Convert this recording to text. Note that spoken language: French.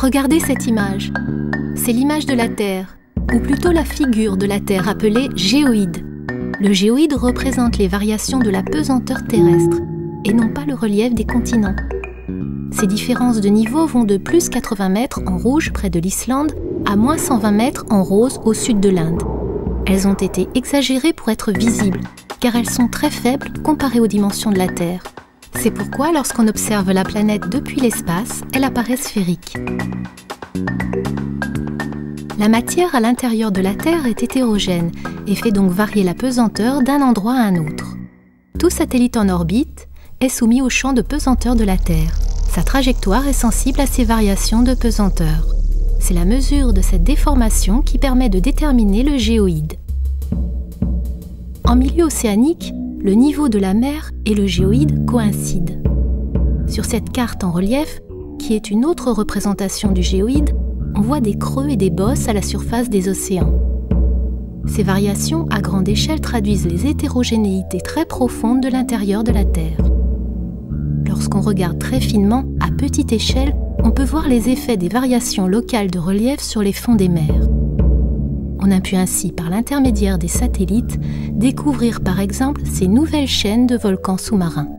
Regardez cette image. C'est l'image de la Terre, ou plutôt la figure de la Terre appelée géoïde. Le géoïde représente les variations de la pesanteur terrestre, et non pas le relief des continents. Ces différences de niveau vont de plus 80 mètres en rouge près de l'Islande à moins 120 mètres en rose au sud de l'Inde. Elles ont été exagérées pour être visibles, car elles sont très faibles comparées aux dimensions de la Terre. C'est pourquoi, lorsqu'on observe la planète depuis l'espace, elle apparaît sphérique. La matière à l'intérieur de la Terre est hétérogène et fait donc varier la pesanteur d'un endroit à un autre. Tout satellite en orbite est soumis au champ de pesanteur de la Terre. Sa trajectoire est sensible à ces variations de pesanteur. C'est la mesure de cette déformation qui permet de déterminer le géoïde. En milieu océanique, le niveau de la mer et le géoïde coïncident. Sur cette carte en relief, qui est une autre représentation du géoïde, on voit des creux et des bosses à la surface des océans. Ces variations à grande échelle traduisent les hétérogénéités très profondes de l'intérieur de la Terre. Lorsqu'on regarde très finement, à petite échelle, on peut voir les effets des variations locales de relief sur les fonds des mers. On a pu ainsi, par l'intermédiaire des satellites, découvrir par exemple ces nouvelles chaînes de volcans sous-marins.